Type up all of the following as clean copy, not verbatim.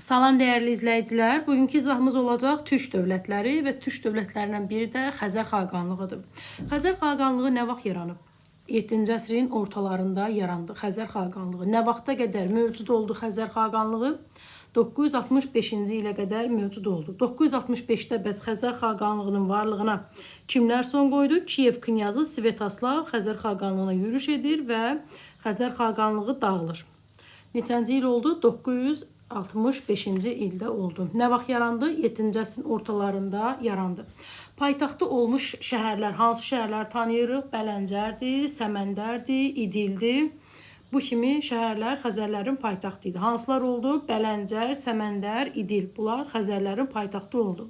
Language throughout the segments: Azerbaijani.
Salam dəyərli izləyicilər. Bugünkü izahımız olacaq Türk dövlətləri və Türk dövlətlərindən biri də Xəzər xaqanlığıdır. Xəzər xaqanlığı nə vaxt yaranıb? 7-ci əsrin ortalarında yarandı Xəzər xaqanlığı. Nə vaxta qədər mövcud oldu Xəzər xaqanlığı? 965-ci ilə qədər mövcud oldu. 965-də bəs Xəzər xaqanlığının varlığına kimlər son qoydu? Kiyev knyazı Svetoslav Xəzər xaqanlığına yürüş edir və Xəzər xaqanlığı dağılır. Neçənci il oldu? 965-ci ildə oldu. Nə vaxt yarandı? 7-ci əsrin ortalarında yarandı. Paytaxtı olmuş şəhərlər, hansı şəhərlər tanıyırıq? Bələncərdir, Səməndərdir, İdildir. Bu kimi şəhərlər Xəzərlərin paytaxtı idi. Hansılar oldu? Bələncər, Səməndər, İdil. Bunlar Xəzərlərin paytaxtı oldu.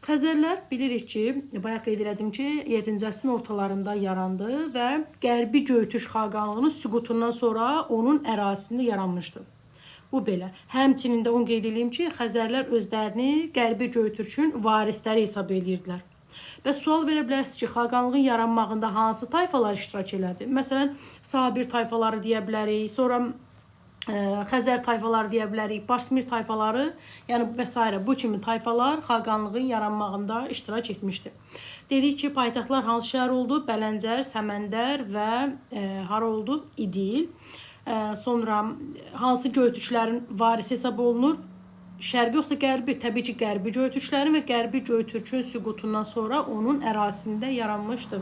Xəzərlər bilirik ki, bayaq qeyd elədim ki, 7-ci əsrin ortalarında yarandı və Qərbi Göytürk xaqanlığının süqutundan sonra onun ərazisində yaranmışdı. Bu belə. Həmçinin də onu qeyd edeyim ki, Xəzərlər özlərini Qərbi Göytürkün varisləri hesab edirdilər. Və sual verə bilərsiniz ki, xaqanlığın yaranmağında hansı tayfalar iştirak elədi? Məsələn, Sabir tayfaları deyə bilərik, sonra Xəzər tayfaları deyə bilərik, Barsmir tayfaları, yəni və s. bu kimi tayfalar xaqanlığın yaranmağında iştirak etmişdi. Dedik ki, paytaxtlar hansı şəhər oldu? Bələncər, Səməndər və hara oldu? İdil. Sonra hansı Göytürklərin varisi hesab olunur? Şərqi yoxsa qərbi? Təbii ki, qərbi Göytürklərin və qərbi Göytürkün süqutundan sonra onun ərazisində yaranmışdı.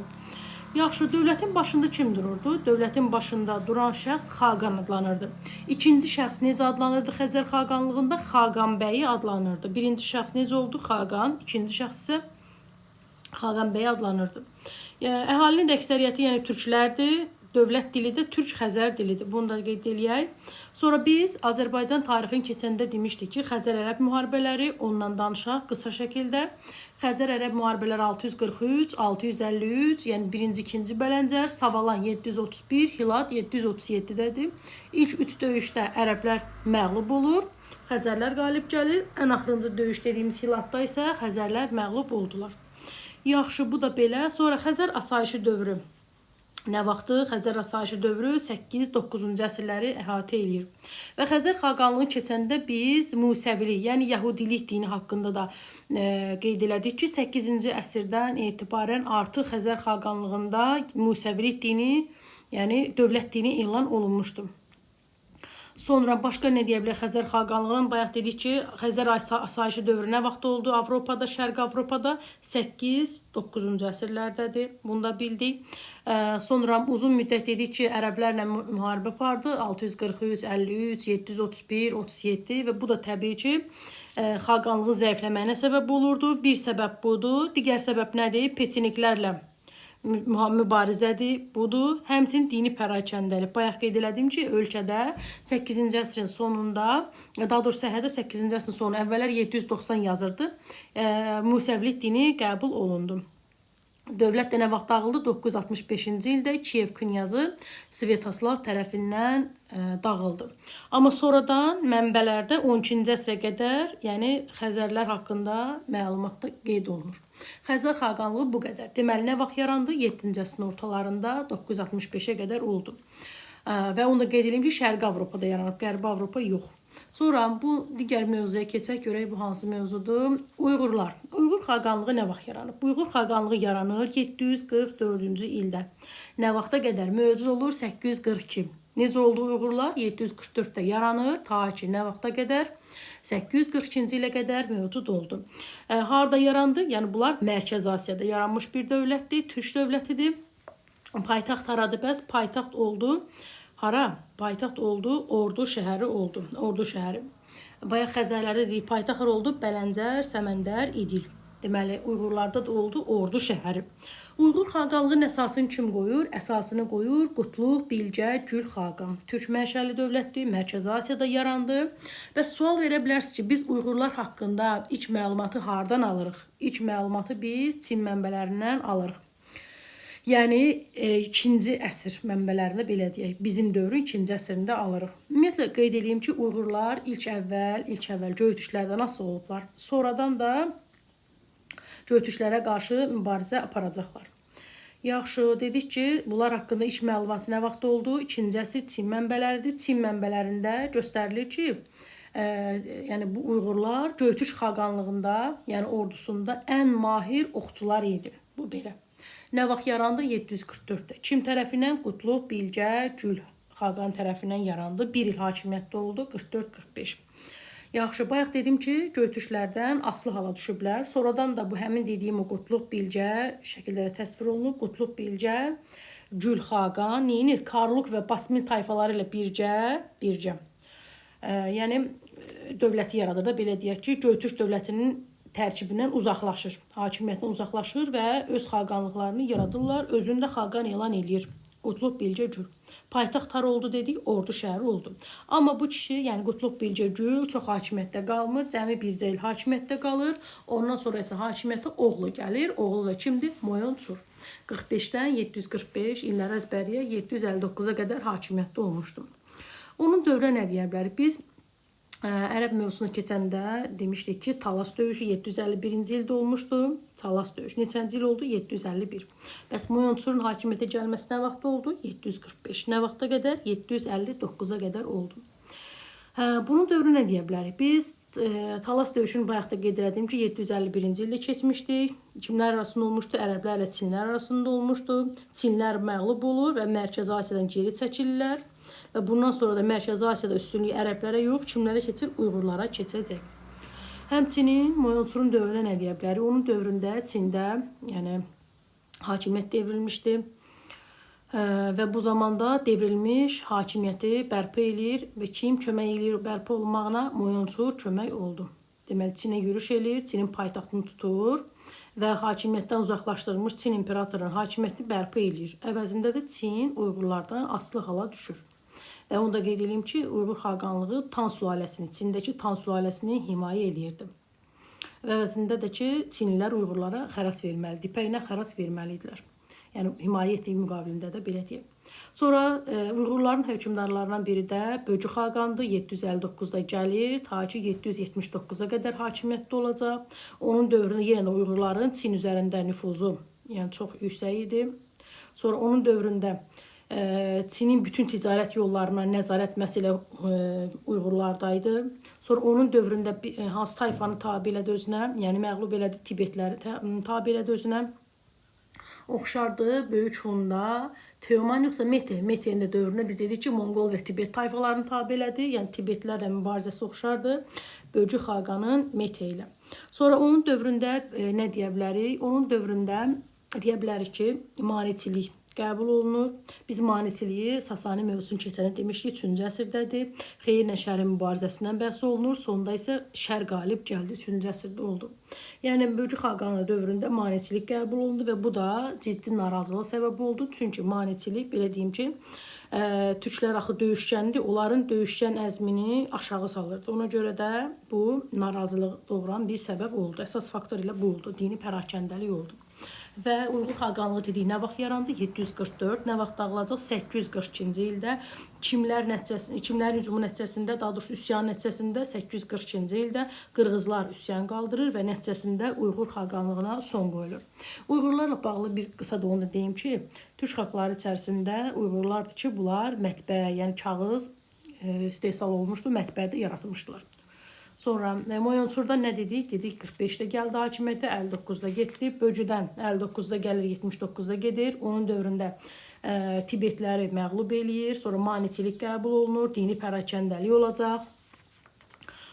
Yaxşı, dövlətin başında kim dururdu? Dövlətin başında duran şəxs xaqan adlanırdı. İkinci şəxs necə adlanırdı Xəzər xaqanlığında? Xaqan bəyi adlanırdı. Birinci şəxs necə oldu? Xaqan. İkinci şəxs isə Xaqan bəyi adlanırdı. Əhalinin də əksəriyyəti, yəni türklərdir. Dövlət dili də Türk-Xəzər dilidir. Bunu da qeyd eləyək. Sonra biz Azərbaycan tarixini keçəndə demişdik ki, Xəzər-Ərəb müharibələri, ondan danışaq qısa şəkildə. Xəzər-Ərəb müharibələri 643, 653, yəni 1-ci, 2-ci Bələncər, Savalan 731, Hilad 737-dədir. İlk 3 döyüşdə ərəblər məğlub olur, Xəzərlər qalib gəlir. Ən axırıncı döyüş dediyimiz Hiladda isə Xəzərlər məğlub oldular. Yaxşı, bu da belə. Sonra Xəzər asayişi dövrü. Nə vaxtı? Xəzər asayişi dövrü 8-9-cu əsrləri əhatə edir. Və Xəzər xaqanlığı keçəndə biz Musəvilik, yəni Yahudilik dini haqqında da qeyd elədik ki, 8-ci əsrdən etibarən artıq Xəzər xaqanlığında Musəvilik dini, yəni dövlət dini elan olunmuşdu. Sonra başqa nə deyə bilər Xəzər xaqanlığının? Bayaq dedik ki, Xəzər asayişi dövrü nə vaxt oldu? Avropada, Şərqi Avropada 8-9-cu əsrlərdədir. Bunu da bildik. Sonra uzun müddət dedik ki, ərəblərlə müharibə apardı. 643, 53, 731, 37 və bu da təbii ki, xaqanlığın zəifləməyinə səbəb olurdu. Bir səbəb budur. Digər səbəb nədir? Peçeniklərlə mübarizədir, budur. Həmçinin dini pərakəndəlik. Bayaq qeyd elədim ki, ölkədə 8-ci əsrin sonunda, daha doğrusu səhərdə 8-ci əsrin sonu, əvvəllər 790 yazırdı, Musəvilik dini qəbul olundu. Dövlət də nə vaxt dağıldı? 965-ci ildə Kiyev knyazı Svetoslav tərəfindən dağıldı. Amma sonradan mənbələrdə 12-ci əsrə qədər, yəni Xəzərlər haqqında məlumatda qeyd olunur. Xəzər xaqanlığı bu qədər. Deməli, nə vaxt yarandı? 7-ci əsrin ortalarında 965-ə qədər oldu. Və onu da qeyd edeyim ki, Şərqi Avropada yaranıb, Qərbi Avropa yox. Sonra bu digər mövzuya keçək, görək bu hansı mövzudur? Uyğurlar. Uyğur xaqanlığı nə vaxt yaranıb? Uyğur xaqanlığı yaranır 744-cü ildə. Nə vaxta qədər mövcud olur? 842. Necə oldu Uyğurlar? 744-də yaranır, ta ki nə vaxta qədər? 842-ci ilə qədər mövcud oldu. Harada yarandı? Yəni bunlar Mərkəzi Asiyada yaranmış bir dövlətdir, Türk dövlətidir. Paytaxt haradır? Bəs paytaxt oldu. Hara? Paytaxt oldu. Ordu şəhəri oldu. Ordu şəhəri. Bayaq Xəzərlərdə dedik, paytaxt oldu. Bələncər, Səməndər, İdil. Deməli, Uyğurlarda da oldu Ordu şəhəri. Uyğur xaqanlığının əsasını kim qoyur? Əsasını qoyur Qutluq, Bilgə, Gül xaqan. Türk mənşəli dövlətdir, Mərkəzi Asiyada yarandı. Və sual verə bilərsiniz ki, biz Uyğurlar haqqında ilk məlumatı hardan alırıq? İlk məlumatı biz Çin mənbələrindən alırıq. Yəni, 2-ci əsr mənbələrində belə deyək, bizim dövrün 2-ci əsrində alırıq. Ümumiyyətlə, qeyd edeyim ki, Uyğurlar ilk əvvəl Göytürklərdə nasıl olublar? Sonradan da Göytürklərə qarşı mübarizə aparacaqlar. Yaxşı, dedik ki, bunlar haqqında ilk məlumatı nə vaxt oldu? 2-ci əsr Çin mənbələridir. Çin mənbələrində göstərilir ki, Yəni bu Uyğurlar Göytürk xaqanlığında, yəni ordusunda ən mahir oxçular idi. Bu belə. Nə vaxt yarandı? 744-də. Kim tərəfindən? Qutlug Bilgə Gül xaqan tərəfindən yarandı. 1 il hakimiyyətdə oldu. 44-45. Yaxşı, bayaq dedim ki, Göytürklərdən asılı hala düşüblər. Sonradan da bu həmin dediyim o Qutlug Bilgə şəkildə də təsvir olunub. Qutlug Bilgə Gül xaqan neyinir? Karluk və Basmin tayfaları ilə birgə. Yəni dövləti yaradır da, belə deyək ki, Göytürk dövlətinin tərkibindən uzaqlaşır, hakimiyyətdən uzaqlaşır və öz xaqanlıqlarını yaradırlar, özündə xaqan elan eləyir. Qutlug Bilgə Gül. Paytaxt hara oldu dedik, Ordu şəhəri oldu. Amma bu kişi, yəni Qutlug Bilgə Gül çox hakimiyyətdə qalmır, cəmi bircə il hakimiyyətdə qalır. Ondan sonra isə hakimiyyətə oğlu gəlir. Oğlu da kimdir? Moyonçur. 45-dən 745 illər əzbəriyə 759-a qədər hakimiyyətdə olmuşdu. Onun dövrə nə deyə bilərik? Biz Ərəb mövzusuna keçəndə demişdik ki, Talas döyüşü 751-ci ildə olmuşdu. Talas döyüşü neçənci il oldu? 751. Bəs Moyonçurun hakimiyyətə gəlməsi nə vaxt oldu? 745. Nə vaxta qədər? 759-a qədər oldu. Bunun dövrü nə deyə bilərik? Biz Talas döyüşünü bayaq da qeyd elədim ki, 751-ci ildə keçmişdik. Kimlər arasında olmuşdu? Ərəblərlə Çinlər arasında olmuşdu. Çinlər məğlub olur və Mərkəzi Asiyadan geri çəkilirlər. Və bundan sonra da Mərkəzi Asiyada üstünlüyü ərəblərə yox, kimlərə keçir? Uyğurlara keçəcək. Həmçinin Moyonçurun dövrünə nə deyə bilərik? Onun dövründə Çində yəni, hakimiyyət devrilmişdi. Və bu zamanda devrilmiş hakimiyyəti bərpa eləyir və kim kömək eləyir bərpa olmağına? Moyonçur kömək oldu. Deməli, Çinə yürüş eləyir, Çinin paytaxtını tutur və hakimiyyətdən uzaqlaşdırılmış Çin imperatorunun hakimiyyətini bərpa eləyir. Əvəzində də Çin Uyğurlardan asılı hala düşür. Və onu da qeyd edeyim ki, Uyğur xaqanlığı Tan sülaləsini, Çindəki Tan sülaləsini himayə eləyirdi. Və əvəzində də ki, Çinlilər Uyğurlara xərac verməlidir, ipəyinə xərac verməlidirlər. Yəni, himayə etdiyi müqabilində də belə deyək. Sonra Uyğurların hökümdarlarından biri də Böcü xaqandır, 759-da gəlir, ta ki 779-a qədər hakimiyyətdə olacaq. Onun dövründə yenə də Uyğurların Çin üzərində nüfuzu yəni, çox yüksək idi. Sonra onun dövründə Çinin bütün ticarət yollarına nəzarət məsələ Uyğurlardaydı. Sonra onun dövründə hansı tayfanı tabi elədi özünə, yəni məğlub elədi Tibetləri tabi elədi özünə. Oxşardı Böyük Hunda, Teoman yoxsa Mete. Mete'nin də dövründə biz dedik ki, Monqol və Tibet tayfalarını tabi elədi. Yəni Tibetlərlə mübarizəsi oxşardı Böcü xaqanın Mete ilə. Sonra onun dövründə nə deyə bilərik? Onun dövründə deyə bilərik ki, maneçilik qəbul olunur. Biz maneçiliyi Sasani mövzusunu keçənə demişdik, 3-cü əsrdədir. Xeyirlə şərin mübarizəsindən bəhs olunur. Sonda isə şər qalib gəldi, 3-cü əsrdə oldu. Yəni, Böcü xaqanı dövründə maneçilik qəbul olundu və bu da ciddi narazılığa səbəb oldu. Çünki maneçilik, belə deyim ki, türklər axı döyüşkəndir, onların döyüşkən əzmini aşağı salırdı. Ona görə də bu narazılıq doğuran bir səbəb oldu. Əsas faktor ilə bu oldu, dini pərakəndəlik oldu. Və Uyğur xaqanlığı dedik, nə vaxt yarandı? 744, nə vaxt dağılacaq? 842-ci ildə. Kimlərin hücumu nəticəsində, daha doğrusu üsyan nəticəsində 842-ci ildə Qırğızlar üsyan qaldırır və nəticəsində Uyğur xaqanlığına son qoyulur. Uyğurlarla bağlı bir qısa da onu da deyim ki, türk xalqları içərisində Uyğurlardır ki, bunlar mətbəə, yəni kağız istehsal olmuşdu, mətbəədə yaratılmışdılar. Sonra Moyonçurda nə dedik? Dedik 45-də gəldi hakimiyyətə, 59-da getdi. Böcüdən 59-da gəlir, 79-da gedir. Onun dövründə Tibetləri məğlub eləyir. Sonra maneçilik qəbul olunur, dini pərakəndəlik olacaq.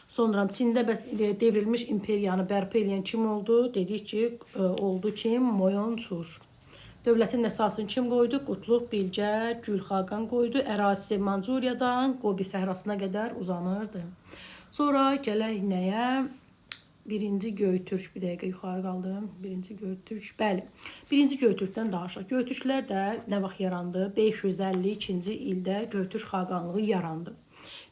Sonra Çində devrilmiş imperiyanı bərpa eləyən kim oldu? Dedik ki, oldu kim? Moyonçur. Dövlətin əsasını kim qoydu? Qutlug Bilgə Gül xaqan qoydu. Ərazisi Mancuriyadan Qobi səhrasına qədər uzanırdı. Sonra gələk nəyə? Birinci Göytürk, bir dəqiqə yuxarı qaldırım. Birinci Göytürk, bəli. Birinci Göytürkdən danışaq. Göytürklər də nə vaxt yarandı? 552-ci ildə Göytürk xaqanlığı yarandı.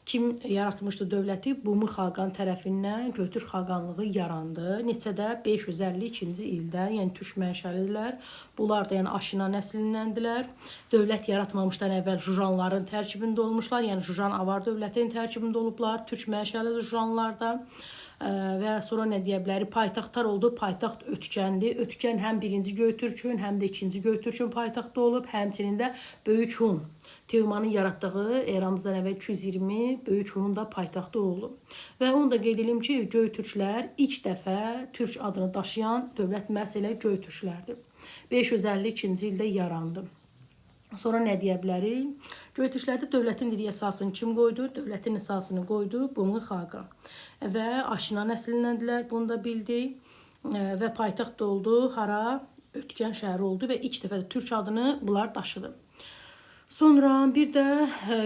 Kim yaratmışdı dövləti? Bumi xaqan tərəfindən Göytürk xaqanlığı yarandı. Neçədə? 552-ci ildə, yəni türk mənşəlidirlər. Bunlar da yəni Aşina nəslindəndirlər. Dövlət yaratmamışdan əvvəl Jujanların tərkibində olmuşlar. Yəni Jujan avar dövlətinin tərkibində olublar. Türk mənşəlidir Jujanlarda. Və sonra nə deyə bilərik? Paytaxtlar oldu. Paytaxt Ötkəndir. Ötkən həm birinci Göytürkün, həm də ikinci Göytürkün paytaxtı olub. Həmçinin də Böyük Hun. Teomanın yaratdığı eramızdan əvvəl 220 Böyük Hunun da paytaxtı oldu. Və onu da qeyd edim ki, Göytürklər ilk dəfə Türk adını daşıyan dövlət məhz elə Göytürklərdir. 552-ci ildə yarandı. Sonra nə deyə bilərik? Göytürklərdə dövlətin dili əsasını kim qoydu? Dövlətin əsasını qoydu Bumlu Xaqan. Və Aşina nəslindəndirlər, bunu da bildik. Və paytaxt oldu, hara? Ötkən şəhəri oldu və ilk dəfə də Türk adını bunlar daşıdı. Sonra bir də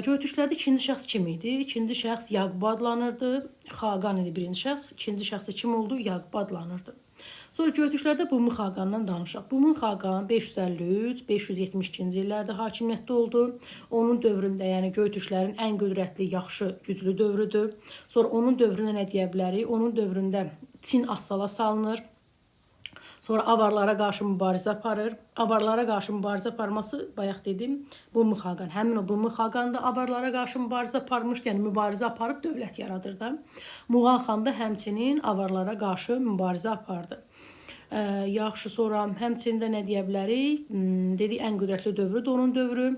Göytürklərdə ikinci şəxs kim idi? İkinci şəxs Yaqub adlanırdı. Xaqan idi birinci şəxs. İkinci şəxs kim oldu? Yaqub adlanırdı. Sonra Göytürklərdə Bumlu Xaqandan danışaq. Bumlu Xaqan 553-572-ci illərdə hakimiyyətdə oldu. Onun dövründə, yəni Göytürklərin ən qüdrətli, yaxşı, güclü dövrüdür. Sonra onun dövründə nə deyə bilərik? Onun dövründə Çin asala salınır. Sonra avarlara qarşı mübarizə aparır. Avarlara qarşı mübarizə aparması, bayaq dedim, Bumlu Xaqan. Həmin o Bumlu Xaqan da avarlara qarşı mübarizə aparmışdı, yəni mübarizə aparıb dövlət yaradır da. Muğan xan da həmçinin avarlara qarşı mübarizə apardı. Yaxşı, sonra həmçində nə deyə bilərik? Dedik, ən qüdrətli dövrüdür onun dövrü.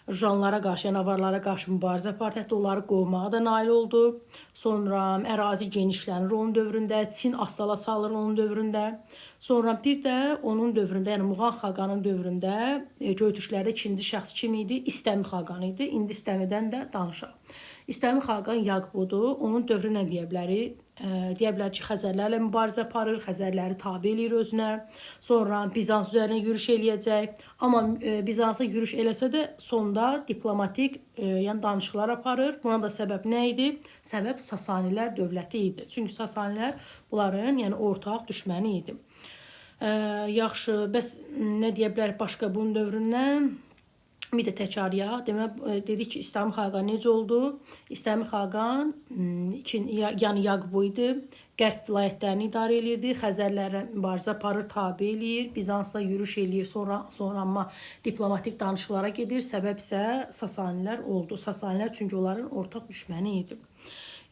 Janlara qarşı, yəni avarlara qarşı mübarizə apardı, hətta onları qovmağa da nail oldu. Sonra ərazi genişlənir onun dövründə, Çin asala salır onun dövründə. Sonra bir də onun dövründə, yəni Muğan Xaqanın dövründə Göytürklərdə ikinci şəxs kim idi? İstəmi Xaqan idi. İndi İstəmidən də danışaq. İstəmi Xaqan Yaqubudur. Onun dövrü nə deyə bilərik? Deyə bilər ki, Xəzərlərlə mübarizə aparır, Xəzərləri tabe eləyir özünə. Sonra Bizans üzərinə yürüş eləyəcək. Amma Bizansa yürüş eləsə də sonda diplomatik yəni danışıqlar aparır. Buna da səbəb nə idi? Səbəb Sasanilər dövləti idi. Çünki Sasanilər bunların yəni ortaq düşməni idi. Yaxşı, bəs nə deyə bilərik başqa bunun dövründən? Bir də təkrarıya, dedik ki, İstəmi Xaqan necə oldu? İstəmi Xaqan yəni Yaqub idi. Qərb vilayətlərini idarə edirdi. Xəzərlərə mübarizə aparır, tabe eləyir. Bizansla yürüş eləyir. Sonra amma diplomatik danışıqlara gedir. Səbəb isə Sasanilər oldu. Sasanilər çünki onların ortaq düşməni idi.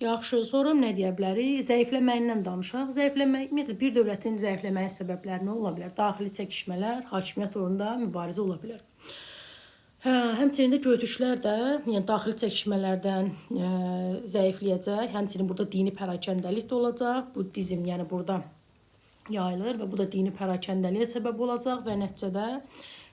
Yaxşı, sonra nə deyə bilərik? Zəifləməyindən danışaq. Zəifləmək, ümumiyyətlə bir dövlətin zəifləməyin səbəbləri nə ola bilər? Daxili çəkişmələr, hakimiyyət uğrunda mübarizə ola bilər. Həmçinin də Göytürklər də yəni daxili çəkişmələrdən zəifləyəcək. Həmçinin burada dini pərakəndəlik də olacaq. Buddizm yəni burada yayılır və bu da dini pərakəndəliyə səbəb olacaq və nəticədə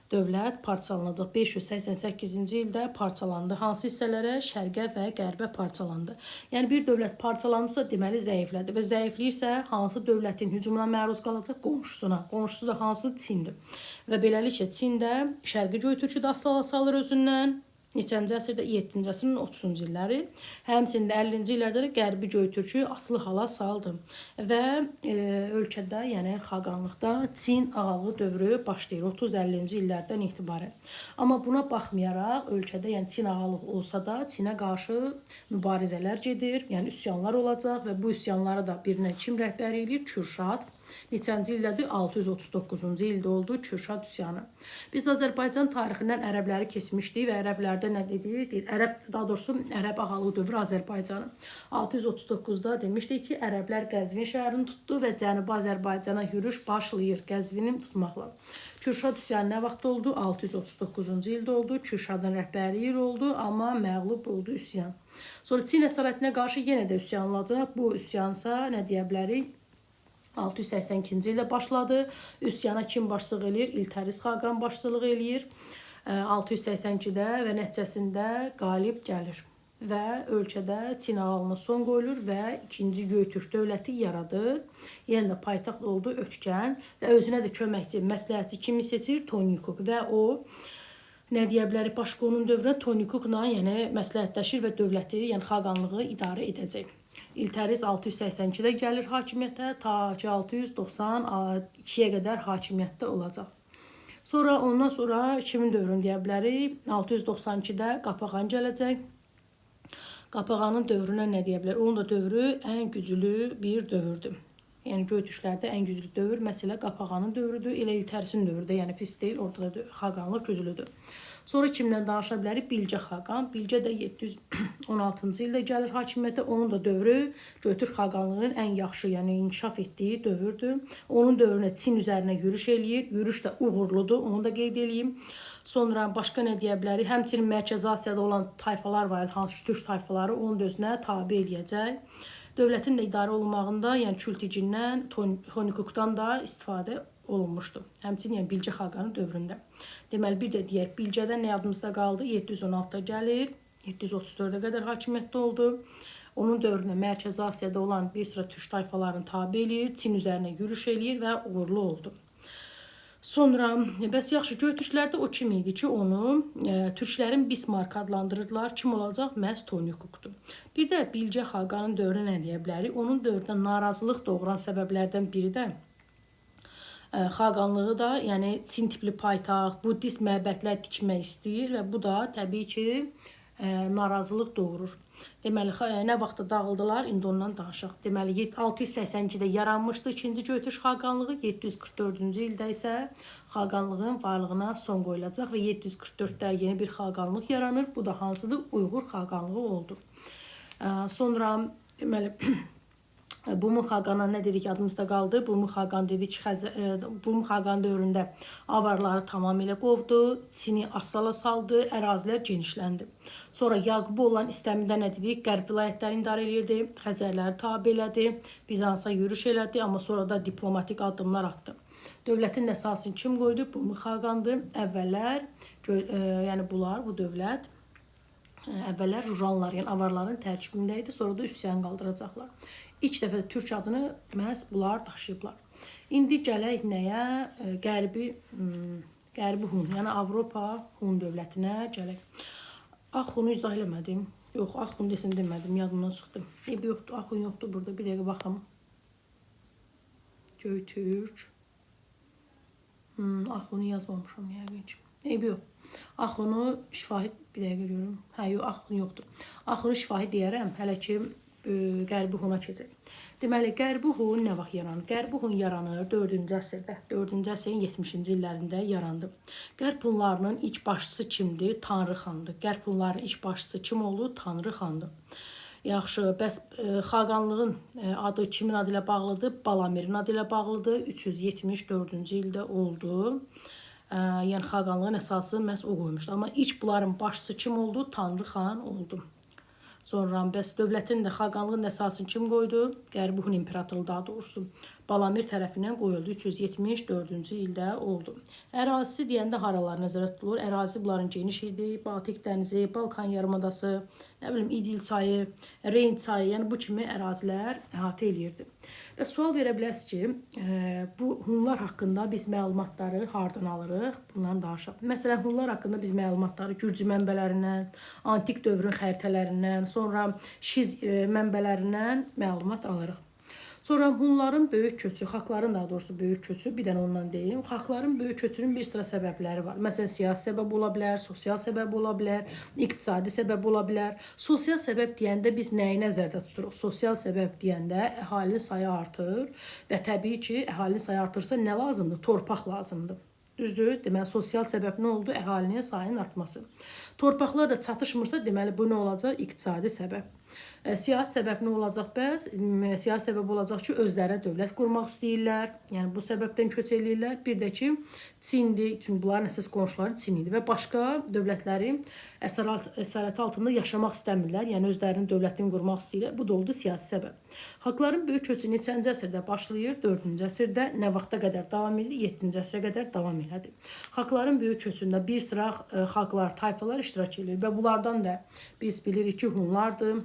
dövlət parçalanacaq. 588-ci ildə parçalandı. Hansı hissələrə? Şərqə və qərbə parçalandı. Yəni bir dövlət parçalanırsa, deməli zəiflədi və zəifləyirsə, hansı dövlətin hücumuna məruz qalacaq? Qonşusuna. Qonşusu da hansı? Çindir. Və beləliklə Çin də Şərqi Göytürkü də asala salır özündən. Neçənci əsrdə? 7-ci əsrin 30-cu illəri. Həmçində 50-ci illərdə də Qərbi Göytürkü asılı hala saldı. Və ölkədə, yəni xaqanlıqda Çin ağalığı dövrü başlayır 30-50-ci illərdən etibarən. Amma buna baxmayaraq ölkədə yəni Çin ağalığı olsa da Çinə qarşı mübarizələr gedir, yəni üsyanlar olacaq və bu üsyanlara da birinə kim rəhbərlik edir? Kürşad. Neçənci ildədir? 639-cu ildə oldu Kürşad üsyanı. Biz Azərbaycan tarixindən ərəbləri keçmişdik və ərəblərdə nə dedik? Ərəb ağalığı dövrü Azərbaycanı. 639-da demişdik ki, ərəblər Qəzvin şəhərini tutdu və Cənubi Azərbaycana yürüş başlayır Qəzvini tutmaqla. Kürşad üsyanı nə vaxt oldu? 639-cu ildə oldu. Kürşadın rəhbərliyi oldu, amma məğlub oldu üsyan. Sonra Çin əsarətinə qarşı yenə də üsyan olacaq. Bu üsyansa nə deyə bilərik? 682-ci ildə başladı. Üsyana kim başçılıq eləyir? İltəris Xaqan başçılıq eləyir. 682-də və nəticəsində qalib gəlir. Və ölkədə Çin ağalığına son qoyulur və ikinci Göytürk dövləti yaradır. Yəni də paytaxt oldu Ötkən və özünə də köməkçi, məsləhətçi kimi seçir? Tonikuk və o nə deyə bilərik? Başqa onun dövrünə Tonikukla yəni məsləhətləşir və dövləti, yəni xaqanlığı idarə edəcək. İltəris 682-də gəlir hakimiyyətə, ta ki 692-yə qədər hakimiyyətdə olacaq. Sonra ondan sonra kimin dövrünü deyə bilərik? 692-də Qapaqan gələcək. Qapaqanın dövrünə nə deyə bilər? Onun da dövrü ən güclü bir dövrdür. Yəni Göytürklərdə ən güclü dövr məsələ Qapağanın dövrüdür, elə İltərsin dövrü də, yəni pis deyil, orada da xaqanlıq güclüdür. Sonra kimdən danışa bilərik? Bilcə xaqan. Bilcə də 716-cı ildə gəlir hakimiyyətə. Onun da dövrü Göytürk xaqanlığının ən yaxşı, yəni inkişaf etdiyi dövrdür. Onun dövrünə Çin üzərinə yürüş eləyir. Yürüş də uğurludur, onu da qeyd edeyim. Sonra başqa nə deyə bilərik? Həmçinin Mərkəzi Asiyada olan tayfalar var, hansı türk tayfaları, onu da özünə tabe eləyəcək. Dövlətin də idarə olunmağında, yəni Külticindən, Tonikukdan da istifadə olunmuşdu. Həmçinin yəni Bilcə xaqanı dövründə. Deməli, bir də deyək, Bilcədən nə yadımızda qaldı? 716-da gəlir, 734-ə qədər hakimiyyətdə oldu. Onun dövrünə Mərkəzi Asiyada olan bir sıra türk tayfalarını tabe eləyir, Çin üzərinə yürüş eləyir və uğurlu oldu. Sonra, bəs yaxşı, Göytürklərdə o kim idi ki, onu türklərin Bismarck adlandırırdılar. Kim olacaq? Məhz Tonikukdur. Bir də Bilcə xaqanın dövrü nə deyə bilərik? Onun dövründə narazılıq doğuran səbəblərdən biri də xaqanlığı da, yəni Çin tipli paytaxt, buddist məbədlər tikmək istəyir və bu da təbii ki, narazılıq doğurur. Deməli, nə vaxtda dağıldılar, indi ondan danışaq. Deməli, 682-də yaranmışdı 2-ci Göytürk xaqanlığı, 744-cü ildə isə xaqanlığın varlığına son qoyulacaq və 744-də yeni bir xaqanlıq yaranır. Bu da hansıdır? Uyğur xaqanlığı oldu. Sonra, deməli, Bumu xaqana nə dedik, yadımızda qaldı. Bumu xaqan dedi ki, Bumu xaqan dövründə avarları tamamilə qovdu, Çini asala saldı, ərazilər genişləndi. Sonra Yaqubu olan İstəmidə nə dedik, qərb vilayətlərini idarə edirdi, Xəzərləri tabe elədi, Bizansa yürüş elədi, amma sonra da diplomatik addımlar atdı. Dövlətin əsasını kim qoydu? Bumu xaqandı. Əvvəllər, yəni bunlar, bu dövlət, əvvəllər Rujanlar, yəni avarların tərkibində idi, sonra da üsyan qaldıracaqlar. İlk dəfə türk adını məhz bunlar daşıyıblar. İndi gələk nəyə? Qərbi Hun, yəni Avropa Hun dövlətinə gələk. Axunu izah eləmədim. Yox, Axun desin demədim, yadımdan çıxdı. Yoxdur, Axun yoxdur burada, bir dəqiqə baxım. Göytürk. Axunu yazmamışam, yəqin ki. Yox. Axunu şifahi, bir dəqiqə görürüm. Hə, yox, Axun yoxdur. Axunu şifahi deyərəm, hələ ki Qərbi Huna keçək. Deməli, Qərbi Hun nə vaxt yaranır? Qərbi Hun yaranır 4-cü əsrdə. 4-cü əsrin 70-ci illərində yarandı. Qərb Hunlarının ilk başçısı kimdir? Tanrı xandır. Qərb Hunların ilk başçısı kim oldu? Tanrı xandır. Yaxşı, bəs xaqanlığın adı kimin adı ilə bağlıdır? Balamirin adı ilə bağlıdır. 374-cü ildə oldu. Yəni xaqanlığın əsası məhz o qoymuşdu. Amma ilk bunların başçısı kim oldu? Tanrı xan oldu. Sonra bəs dövlətin də xaqanlığın əsasını kim qoydu? Qərbi Hun imperatoru daha doğrusu Balamir tərəfindən qoyuldu. 374-cü ildə oldu. Ərazisi deyəndə haralar nəzərdə tutulur? Ərazi bunların geniş idi. Baltik dənizi, Balkan yarımadası, nə bilim İdil çayı, Reyn çayı, yəni bu kimi ərazilər əhatə eləyirdi. Və sual verə bilərsiniz ki, bu Hunlar haqqında biz məlumatları hardan alırıq? Bundan danışaq. Məsələn, Hunlar haqqında biz məlumatları Gürcü mənbələrindən, antik dövrün xəritələrindən, sonra Şiz mənbələrindən məlumat alırıq. Sonra Hunların böyük köçü, xalqların daha doğrusu böyük köçü, bir dənə ondan deyim. Xalqların böyük köçünün bir sıra səbəbləri var. Məsələn, siyasi səbəb ola bilər, sosial səbəb ola bilər, iqtisadi səbəb ola bilər. Sosial səbəb deyəndə biz nəyi nəzərdə tuturuq? Sosial səbəb deyəndə əhalinin sayı artır və təbii ki, əhalinin sayı artırsa nə lazımdır? Torpaq lazımdır. Düzdür? Deməli, sosial səbəb nə oldu? Əhalinin sayının artması. Torpaqlar da çatışmırsa, deməli, bu nə olacaq? İqtisadi səbəb. Siyasi səbəb nə olacaq bəs? Siyasi səbəb olacaq ki, özlərinə dövlət qurmaq istəyirlər. Yəni, bu səbəbdən köç eləyirlər. Bir də ki, Çindir. Çünki bunların əsas qonşuları Çin idi və başqa dövlətlərin əsarəti altında yaşamaq istəmirlər. Yəni, özlərinin dövlətini qurmaq istəyirlər. Bu da oldu siyasi səbəb. Xalqların böyük köçü neçənci əsrdə başlayır? 4-cü əsrdə. Nə vaxta qədər davam edir? 7-ci əsrə qədər davam elədi. Xalqların böyük köçündə bir sıra xalqlar, tayfalar iştirak edir və bunlardan da biz bilirik ki, Hunlardır,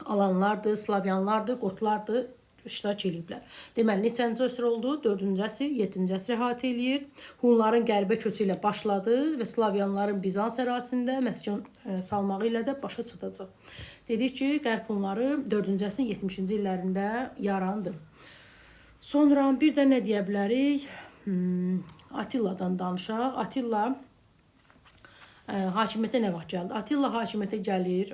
Alanlardır, Slavyanlardır, Qotlardır, iştirak ediblər. Deməli, neçənci əsr oldu? 4-cü əsr, 7-ci əsr əhatə eləyir. Hunların qərbə köçü ilə başladı və Slavyanların Bizans ərazisində məskən salmağı ilə də başa çatacaq. Dedik ki, qərb Hunları 4-cü əsrin 70-ci illərində yarandı. Sonra bir də nə deyə bilərik? Attiladan danışaq. Attila hakimiyyətə nə vaxt gəldi? Attila hakimiyyətə gəlir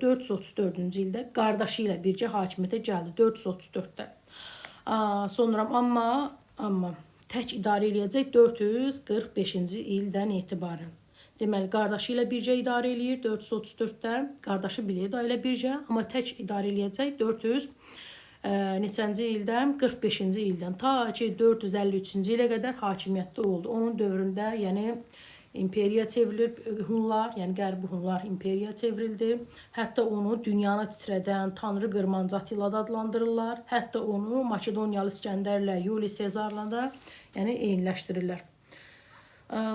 434-cü ildə qardaşı ilə bircə hakimiyyətə gəldi 434-də. Sonra amma tək idarə eləyəcək 445-ci ildən etibarən. Deməli, qardaşı ilə bircə idarə eləyir 434-də. Qardaşı bilir ilə bircə, amma tək idarə eləyəcək 400 neçənci ildən? 45-ci ildən ta ki 453-cü ilə qədər hakimiyyətdə oldu. Onun dövründə, yəni imperiya çevrilib Hunlar, yəni Qərbi Hunlar imperiya çevrildi. Hətta onu dünyanı titrədən Tanrı qırmancı Attila da adlandırırlar. Hətta onu Makedoniyalı İskəndərlə, Yuli Sezarla da yəni eyniləşdirirlər.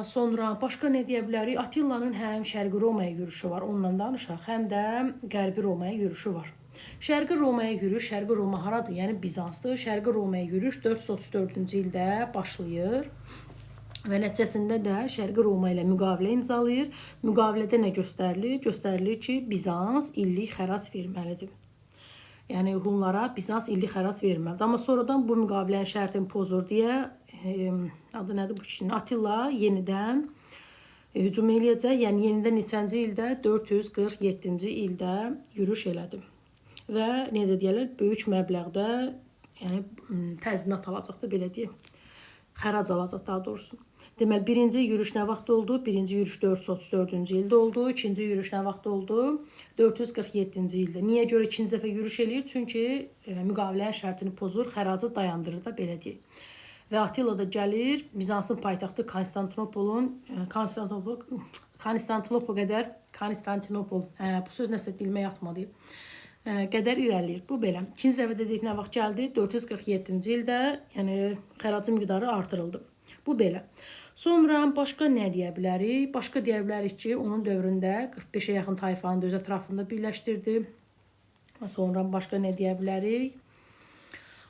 Sonra başqa nə deyə bilərik? Attilanın həm Şərqi Romaya yürüşü var, onunla danışaq, həm də Qərbi Romaya yürüşü var. Şərqi Romaya yürüş, Şərqi Roma haradır? Yəni Bizansdır. Şərqi Romaya yürüş 434-cü ildə başlayır. Və nəticəsində də Şərqi Roma ilə müqavilə imzalayır. Müqavilədə nə göstərilir? Göstərilir ki, Bizans illik xərac verməlidir. Yəni Hunlara Bizans illik xərac verməlidir. Amma sonradan bu müqavilənin şərtini pozur deyə adı nədir bu kişinin? Attila yenidən hücum eləyəcək. Yəni yenidən neçənci ildə? 447-ci ildə yürüş elədi. Və necə deyirlər? Böyük məbləğdə yəni təzminat alacaqdı, belə deyək. Xərac alacaq daha doğrusu. Deməli, birinci yürüş nə vaxt oldu? Birinci yürüş 434-cü ildə oldu. İkinci yürüş nə vaxt oldu? 447-ci ildə. Niyə görə ikinci dəfə yürüş eləyir? Çünki müqavilənin şərtini pozur, xəracı dayandırır da, belə deyək. Və Attila da gəlir, Bizansın paytaxtı Konstantinopol bu söz nəsə dilimə yatmadı. Qədər irəliləyir. Bu belə. İkinci dəfə dedik nə vaxt gəldi? 447-ci ildə, yəni xəracın miqdarı artırıldı. Bu belə. Sonra başqa nə deyə bilərik? Başqa deyə bilərik ki, onun dövründə 45-ə yaxın tayfanı da öz ətrafında birləşdirdi. Sonra başqa nə deyə bilərik?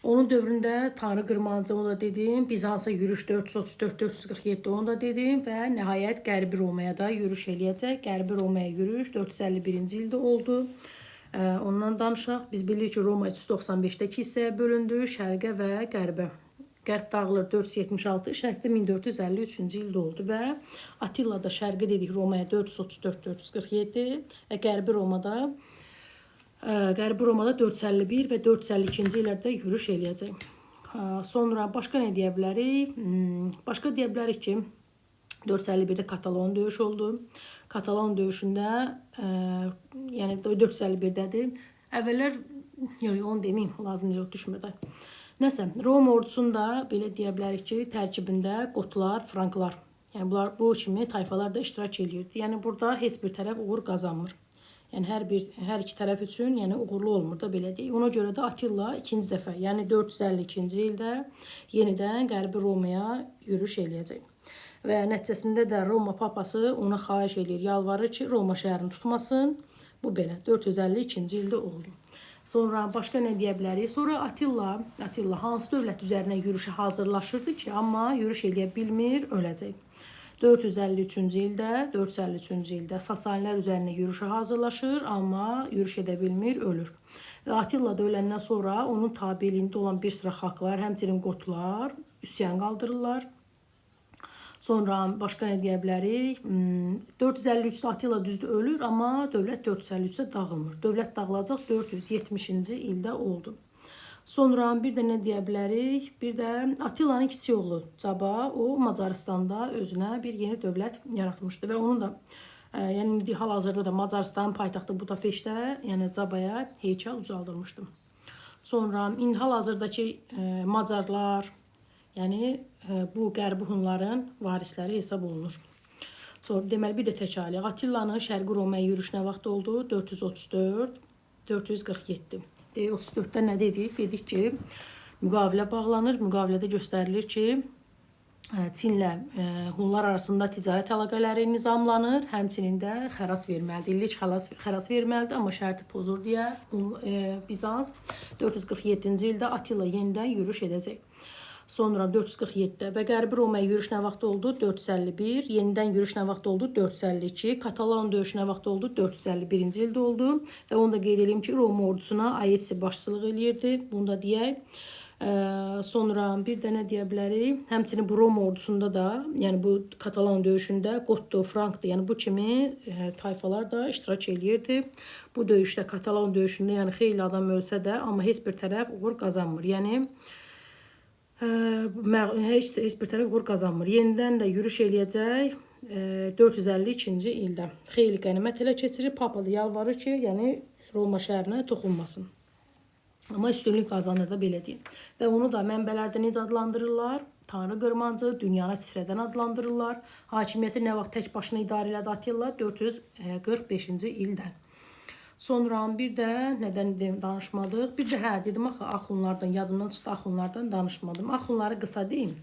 Onun dövründə Tanrı qırmancı, onu da dedim. Bizansa yürüş 434-447, onu da dedim. Və nəhayət Qərbi Romaya da yürüş eləyəcək. Qərbi Romaya yürüş 451-ci ildə oldu. Ondan danışaq. Biz bilirik ki, Roma 395-dəki hissəyə bölündü, şərqə və qərbə. Qərb dağılır 476, şərqdə 1453-cü ildə oldu və Attila da şərqi dedik Romaya 434-447 və Qərbi Romada 451 və 452-ci illərdə yürüş eləyəcək. Sonra başqa nə deyə bilərik? Başqa deyə bilərik ki, 451-də Katalon döyüşü oldu. Katalon döyüşündə, yəni 451-dədir. Əvvəllər, onu deməyim, lazım deyil, düşmür də. Nəsə, Roma ordusunda belə deyə bilərik ki, tərkibində Qotlar, Franklar, yəni bunlar bu kimi tayfalar da iştirak edirdi. Yəni burada heç bir tərəf uğur qazanmır. Yəni hər iki tərəf üçün yəni uğurlu olmur da, belə deyək. Ona görə də Attila ikinci dəfə, yəni 452-ci ildə yenidən Qərbi Romaya yürüş eləyəcək. Və nəticəsində də Roma papası ona xahiş edir, yalvarır ki, Roma şəhərini tutmasın. Bu belə 452-ci ildə oldu. Sonra başqa nə deyə bilərik? Sonra Attila hansı dövlət üzərinə yürüşə hazırlaşırdı ki, amma yürüş eləyə bilmir, öləcək. 453-cü ildə Sasanilər üzərinə yürüşə hazırlaşır, amma yürüş edə bilmir, ölür. Və Attila da öləndən sonra onun tabeliyində olan bir sıra xalqlar, həmçinin Qotlar üsyan qaldırırlar. Sonra başqa nə deyə bilərik? 453-də Attila düzdür ölür, amma dövlət 453-də dağılmır. Dövlət dağılacaq 470-ci ildə oldu. Sonra bir də nə deyə bilərik? Bir də Attilanın kiçik oğlu Caba, o Macaristanda özünə bir yeni dövlət yaratmışdı və onun da yəni hal-hazırda da Macaristan paytaxtı Budapeştdə, yəni Cabaya heykəl ucaldılmışdı. Sonra indi hal-hazırdakı Macarlar, yəni bu Qərbi Hunların varisləri hesab olunur. Sonra deməli bir də təkrarlayaq. Attilanın Şərqi Romaya yürüş nə vaxt oldu? 434, 447. 34-də nə dedik? Dedik ki, müqavilə bağlanır. Müqavilədə göstərilir ki, Çinlə Hunlar arasında ticarət əlaqələri nizamlanır. Həmçinin də xərac verməlidir. İllik xərac verməlidir, amma şərti pozur deyə Bizans 447-ci ildə Attila yenidən yürüş edəcək. Sonra 447-də və Qərbi Romaya yürüş nə vaxt oldu? 451. Yenidən yürüş nə vaxt oldu? 452. Katalon döyüşü nə vaxt oldu? 451-ci ildə oldu. Və onu da qeyd edeyim ki, Roma ordusuna Ayetsi başçılıq eləyirdi. Bunu da deyək. Sonra bir də nə deyə bilərik? Həmçinin bu Roma ordusunda da, yəni bu Katalon döyüşündə Qotto, Frankdı, yəni bu kimi tayfalar da iştirak eləyirdi. Bu döyüşdə, Katalon döyüşündə yəni xeyli adam ölsə də, amma heç bir tərəf uğur qazanmır. Yəni Heç bir tərəf uğur qazanmır. Yenidən də yürüş eləyəcək 452-ci ildə. Xeyli qənimət elə keçirir. Papa da yalvarır ki, yəni Roma şəhərinə toxunmasın. Amma üstünlük qazanır da belə deyim. Və onu da mənbələrdə necə adlandırırlar? Tanrı qırmancı, dünyanı titrədən adlandırırlar. Hakimiyyəti nə vaxt tək başına idarə elədi Attila? 445-ci ildə. Sonra bir də nədən danışmadıq? Bir də dedim axı Axunlardan, yadımdan çıxdı Axunlardan danışmadım. Axunları qısa deyim.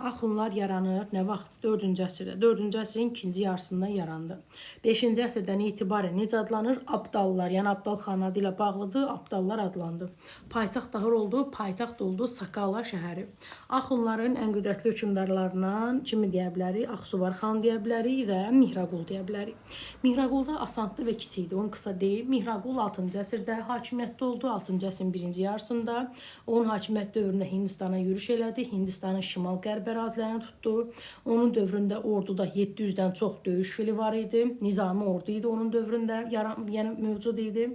Axunlar yaranır nə vaxt? 4-cü əsrdə. 4-cü əsrin ikinci yarısında yarandı. 5-ci əsrdən etibarən necə adlanır? Abdallar, yəni Abdal xanı adı ilə bağlıdır, Abdallar adlandı. Paytaxt da oldu, paytaxt oldu Sakala şəhəri. Axunların ən qüdrətli hökmdarlarından kimi deyə bilərik? Axsuvar xan deyə bilərik və Mihraqul deyə bilərik. Mihraqul da asanlı və kiçikdir, onu qısa deyim. Mihraqul 6-cı əsrdə hakimiyyətdə oldu, 6-cı əsrin birinci yarısında. Onun hakimiyyət dövründə Hindistana yürüş elədi, Hindistanın şimal-qərb ərazilərini tutdu. Onun dövründə orduda 700-dən çox döyüş fili var idi. Nizami ordu idi onun dövründə, yəni mövcud idi.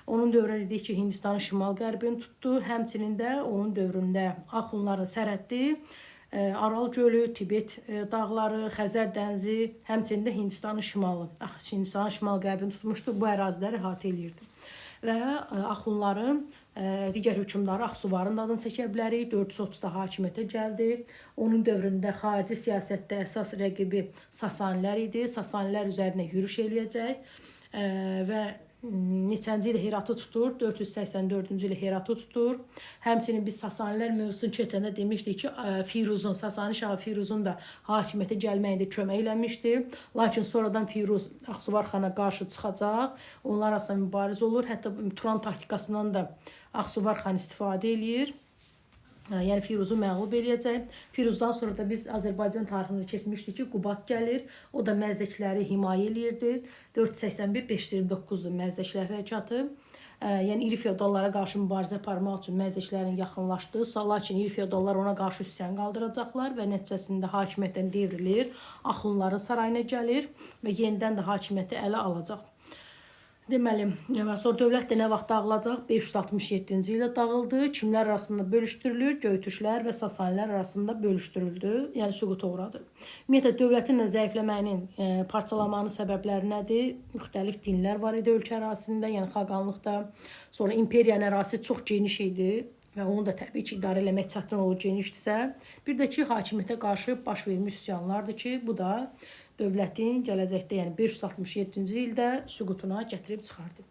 Onun dövründə dedik ki, Hindistanın şimal-qərbini tutdu. Həmçinin də onun dövründə Axunların sərhəddi Aral gölü, Tibet dağları, Xəzər dənizi, həmçinin də Hindistanın şimalı. Hindistanın şimal-qərbini tutmuşdu, bu əraziləri əhatə eləyirdi. Və Axunların digər hökmdarı Axsuvarın da adını çəkə bilərik. 430-da hakimiyyətə gəldi. Onun dövründə xarici siyasətdə əsas rəqibi Sasanilər idi. Sasanilər üzərinə yürüş eləyəcək və neçənci ilə Heratı tutur? 484-cü ilə Heratı tutur. Həmçinin biz Sasanilər mövzusunu keçəndə demişdik ki, Firuzun, Sasani şahı Firuzun da hakimiyyətə gəlməyində kömək eləmişdi. Lakin sonradan Firuz Axsuvar xana qarşı çıxacaq. Onlar arasında mübariz olur. Hətta Turan taktikasından da Axsuvar xan istifadə eləyir. Yəni Firuzu məğlub eləyəcək. Firuzdan sonra da biz Azərbaycan tarixində keçmişdik ki, Qubat gəlir. O da Məzdəkiləri himayə eləyirdi. 481-529-dur Məzdəkilər hərəkatı. Yəni iri feodallara qarşı mübarizə aparmaq üçün Məzdəkilərin yaxınlaşdı. Lakin iri feodallar ona qarşı üsyan qaldıracaqlar və nəticəsində hakimiyyətdən devrilir. Axunların sarayına gəlir və yenidən də hakimiyyəti ələ alacaq. Deməli, sonra dövlət də nə vaxt dağılacaq? 567-ci ildə dağıldı. Kimlər arasında bölüşdürülür? Göytüşlər və Sasanilər arasında bölüşdürüldü. Yəni süquta uğradı. Ümumiyyətlə, dövlətin də zəifləməyinin, parçalamanın səbəbləri nədir? Müxtəlif dinlər var idi ölkə ərazisində, yəni xaqanlıqda. Sonra imperiyanın ərazisi çox geniş idi və onu da təbii ki, idarə eləmək çətin olur genişdirsə. Bir də ki, hakimiyyətə qarşı baş vermiş üsyanlardır ki, bu da dövlətin gələcəkdə, yəni 567-ci ildə süqutuna gətirib çıxardı.